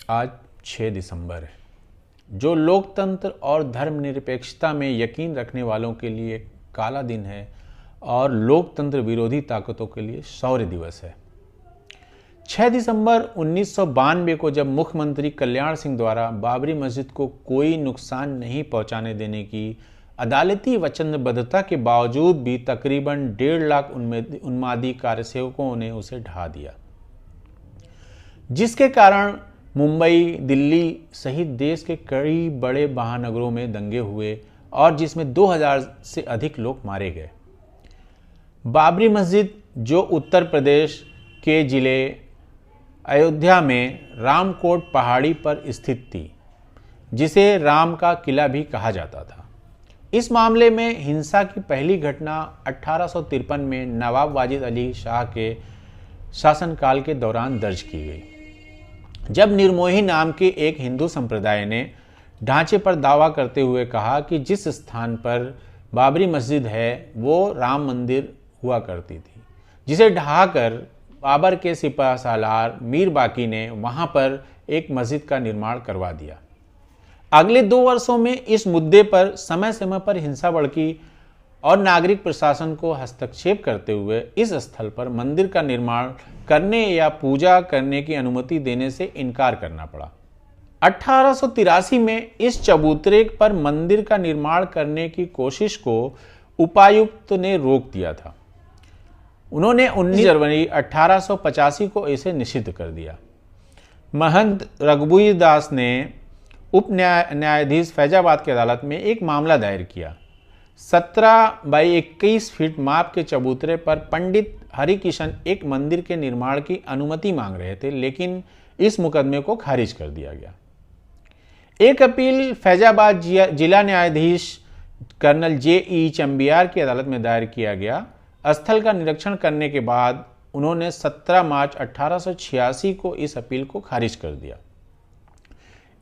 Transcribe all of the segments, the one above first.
आज 6 दिसंबर है, जो लोकतंत्र और धर्मनिरपेक्षता में यकीन रखने वालों के लिए काला दिन है और लोकतंत्र विरोधी ताकतों के लिए शौर्य दिवस है। 6 दिसंबर 1992 को जब मुख्यमंत्री कल्याण सिंह द्वारा बाबरी मस्जिद को कोई नुकसान नहीं पहुंचाने देने की अदालती वचनबद्धता के बावजूद भी तकरीबन 1.5 लाख उन्मादी कार्यसेवकों ने उसे ढहा दिया, जिसके कारण मुंबई, दिल्ली सहित देश के कई बड़े महानगरों में दंगे हुए और जिसमें 2000 से अधिक लोग मारे गए। बाबरी मस्जिद, जो उत्तर प्रदेश के जिले अयोध्या में रामकोट पहाड़ी पर स्थित थी, जिसे राम का किला भी कहा जाता था। इस मामले में हिंसा की पहली घटना 1853 में नवाब वाजिद अली शाह के शासनकाल के दौरान दर्ज की गई, जब निर्मोही नाम के एक हिंदू संप्रदाय ने ढांचे पर दावा करते हुए कहा कि जिस स्थान पर बाबरी मस्जिद है वो राम मंदिर हुआ करती थी, जिसे ढहाकर बाबर के सिपह सालार मीर बाकी ने वहां पर एक मस्जिद का निर्माण करवा दिया। अगले 2 वर्षों में इस मुद्दे पर समय समय पर हिंसा भड़की और नागरिक प्रशासन को हस्तक्षेप करते हुए इस स्थल पर मंदिर का निर्माण करने या पूजा करने की अनुमति देने से इनकार करना पड़ा। 1883 में इस चबूतरे पर मंदिर का निर्माण करने की कोशिश को उपायुक्त ने रोक दिया था। उन्होंने 19 जनवरी 1885 को इसे निषिद्ध कर दिया। महंत रघुबीर दास ने उप न्यायाधीश फैजाबाद की अदालत में एक मामला दायर किया। 17 बाई 21 फीट माप के चबूतरे पर पंडित हरिकिशन एक मंदिर के निर्माण की अनुमति मांग रहे थे, लेकिन इस मुकदमे को खारिज कर दिया गया। एक अपील फैजाबाद जिला न्यायाधीश कर्नल J.E. चंबियार की अदालत में दायर किया गया। स्थल का निरीक्षण करने के बाद उन्होंने 17 मार्च 1886 को इस अपील को खारिज कर दिया।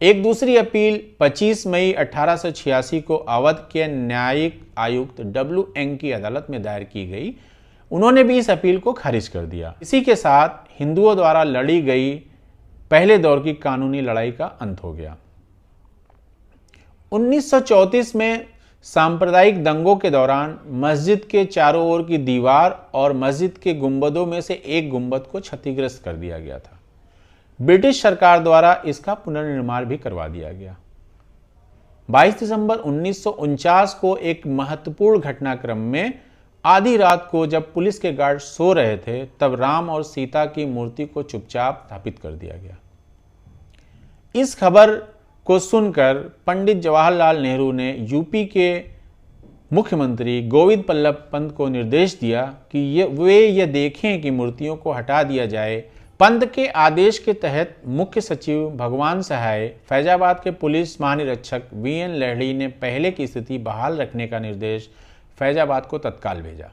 एक दूसरी अपील 25 मई 1886 को अवध के न्यायिक आयुक्त W.N. की अदालत में दायर की गई। उन्होंने भी इस अपील को खारिज कर दिया। इसी के साथ हिंदुओं द्वारा लड़ी गई पहले दौर की कानूनी लड़ाई का अंत हो गया। 1934 में सांप्रदायिक दंगों के दौरान मस्जिद के चारों ओर की दीवार और मस्जिद के गुंबदों में से एक गुंबद को क्षतिग्रस्त कर दिया गया था। ब्रिटिश सरकार द्वारा इसका पुनर्निर्माण भी करवा दिया गया। 22 दिसंबर 1949 को एक महत्वपूर्ण घटनाक्रम में आधी रात को जब पुलिस के गार्ड सो रहे थे, तब राम और सीता की मूर्ति को चुपचाप स्थापित कर दिया गया। इस खबर को सुनकर पंडित जवाहरलाल नेहरू ने यूपी के मुख्यमंत्री गोविंद बल्लभ पंत को निर्देश दिया कि वे यह देखें कि मूर्तियों को हटा दिया जाए। पंत के आदेश के तहत मुख्य सचिव भगवान सहाय, फैजाबाद के पुलिस महानिरीक्षक V.N. लहड़ी ने पहले की स्थिति बहाल रखने का निर्देश फैजाबाद को तत्काल भेजा।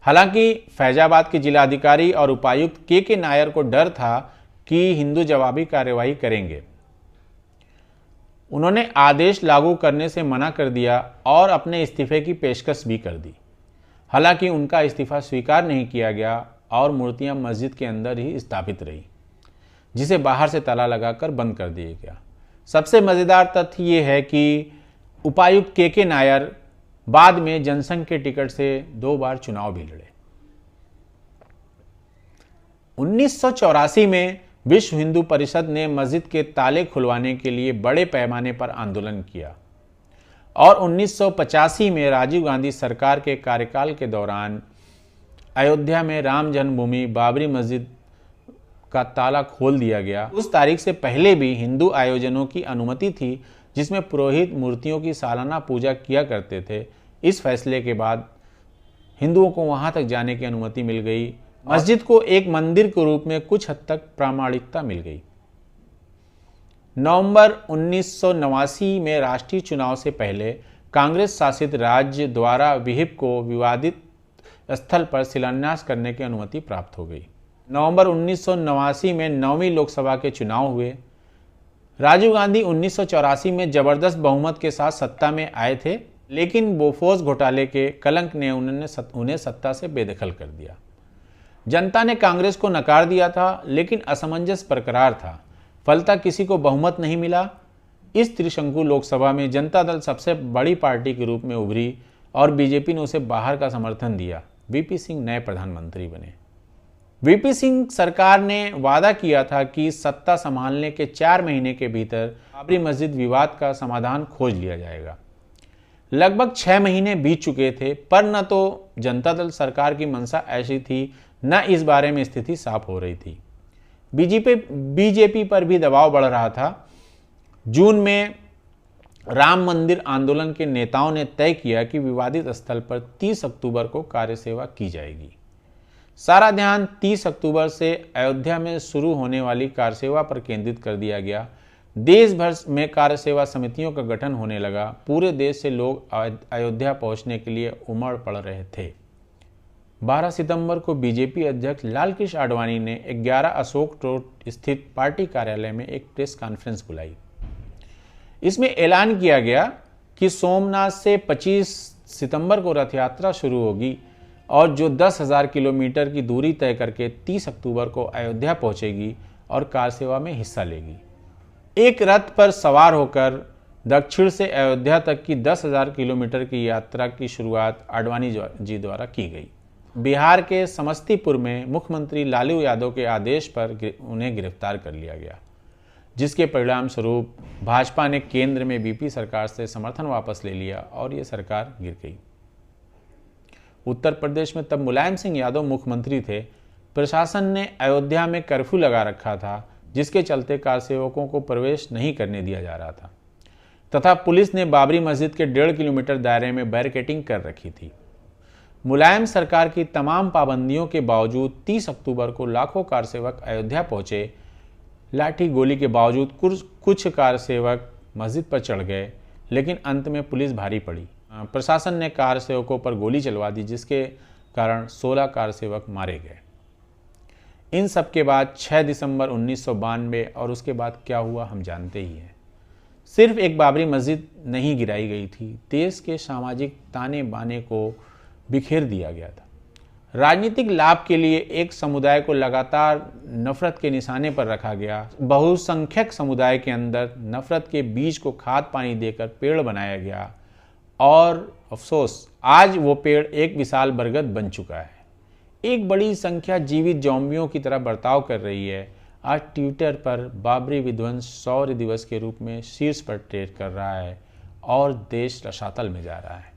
हालांकि फैजाबाद के जिलाधिकारी और उपायुक्त के नायर को डर था कि हिंदू जवाबी कार्यवाही करेंगे। उन्होंने आदेश लागू करने से मना कर दिया और अपने इस्तीफे की पेशकश भी कर दी। हालांकि उनका इस्तीफा स्वीकार नहीं किया गया और मूर्तियां मस्जिद के अंदर ही स्थापित रही, जिसे बाहर से ताला लगाकर बंद कर दिया गया। सबसे मज़ेदार तथ्य ये है कि उपायुक्त के नायर बाद में जनसंघ के टिकट से 2 बार चुनाव भी लड़े। 1984 में विश्व हिंदू परिषद ने मस्जिद के ताले खुलवाने के लिए बड़े पैमाने पर आंदोलन किया और 1985 में राजीव गांधी सरकार के कार्यकाल के दौरान अयोध्या में राम जन्मभूमि बाबरी मस्जिद का ताला खोल दिया गया। उस तारीख से पहले भी हिंदू आयोजनों की अनुमति थी, जिसमें पुरोहित मूर्तियों की सालाना पूजा किया करते थे। इस फैसले के बाद हिंदुओं को वहां तक जाने की अनुमति मिल गई। मस्जिद को एक मंदिर के रूप में कुछ हद तक प्रामाणिकता मिल गई। नवंबर 1989 में राष्ट्रीय चुनाव से पहले कांग्रेस शासित राज्य द्वारा विहिप को विवादित स्थल पर शिलान्यास करने की अनुमति प्राप्त हो गई। नवंबर 1989 में 9वीं लोकसभा के चुनाव हुए। राजीव गांधी 1984 में जबरदस्त बहुमत के साथ सत्ता में आए थे, लेकिन बोफोर्स घोटाले के कलंक ने उन्हें सत्ता से बेदखल कर दिया। जनता ने कांग्रेस को नकार दिया था, लेकिन असमंजस बरकरार था। फलतः किसी को बहुमत नहीं मिला। इस त्रिशंकु लोकसभा में जनता दल सबसे बड़ी पार्टी के रूप में उभरी और बीजेपी ने उसे बाहर का समर्थन दिया। वीपी सिंह नए प्रधानमंत्री बने। वीपी सिंह सरकार ने वादा किया था कि सत्ता संभालने के 4 महीने के भीतर बाबरी मस्जिद विवाद का समाधान खोज लिया जाएगा। लगभग 6 महीने बीत चुके थे, पर न तो जनता दल सरकार की मंशा ऐसी थी, न इस बारे में स्थिति साफ हो रही थी। बीजेपी पर भी दबाव बढ़ रहा था। जून में राम मंदिर आंदोलन के नेताओं ने तय किया कि विवादित स्थल पर 30 अक्टूबर को कार्यसेवा की जाएगी। सारा ध्यान 30 अक्टूबर से अयोध्या में शुरू होने वाली कार्यसेवा पर केंद्रित कर दिया गया। देश भर में कार्यसेवा समितियों का गठन होने लगा। पूरे देश से लोग अयोध्या पहुंचने के लिए उमड़ पड़ रहे थे। 12 सितंबर को बीजेपी अध्यक्ष लालकृष्ण आडवाणी ने 11 अशोक रोड स्थित पार्टी कार्यालय में एक प्रेस कॉन्फ्रेंस बुलाई। इसमें ऐलान किया गया कि सोमनाथ से 25 सितंबर को रथ यात्रा शुरू होगी और जो 10,000 किलोमीटर की दूरी तय करके 30 अक्टूबर को अयोध्या पहुंचेगी और कारसेवा में हिस्सा लेगी। एक रथ पर सवार होकर दक्षिण से अयोध्या तक की 10,000 किलोमीटर की यात्रा की शुरुआत आडवाणी जी द्वारा की गई। बिहार के समस्तीपुर में मुख्यमंत्री लालू यादव के आदेश पर उन्हें गिरफ्तार कर लिया गया, जिसके परिणाम स्वरूप भाजपा ने केंद्र में वीपी सरकार से समर्थन वापस ले लिया और ये सरकार गिर गई। उत्तर प्रदेश में तब मुलायम सिंह यादव मुख्यमंत्री थे। प्रशासन ने अयोध्या में कर्फ्यू लगा रखा था, जिसके चलते कारसेवकों को प्रवेश नहीं करने दिया जा रहा था तथा पुलिस ने बाबरी मस्जिद के 1.5 किलोमीटर दायरे में बैरिकेडिंग कर रखी थी। मुलायम सरकार की तमाम पाबंदियों के बावजूद 30 अक्टूबर को लाखों कारसेवक अयोध्या पहुंचे। लाठी गोली के बावजूद कुछ कारसेवक मस्जिद पर चढ़ गए, लेकिन अंत में पुलिस भारी पड़ी। प्रशासन ने कारसेवकों पर गोली चलवा दी, जिसके कारण 16 कारसेवक मारे गए। इन सब के बाद 6 दिसंबर 1992 और उसके बाद क्या हुआ हम जानते ही हैं। सिर्फ एक बाबरी मस्जिद नहीं गिराई गई थी, देश के सामाजिक ताने बाने को बिखेर दिया गया था। राजनीतिक लाभ के लिए एक समुदाय को लगातार नफरत के निशाने पर रखा गया। बहुसंख्यक समुदाय के अंदर नफरत के बीज को खाद पानी देकर पेड़ बनाया गया और अफसोस आज वो पेड़ एक विशाल बरगद बन चुका है। एक बड़ी संख्या जीवित ज़ॉम्बियों की तरह बर्ताव कर रही है। आज ट्विटर पर बाबरी विध्वंस शौर्य दिवस के रूप में शीर्ष पर ट्रेड कर रहा है और देश रसातल में जा रहा है।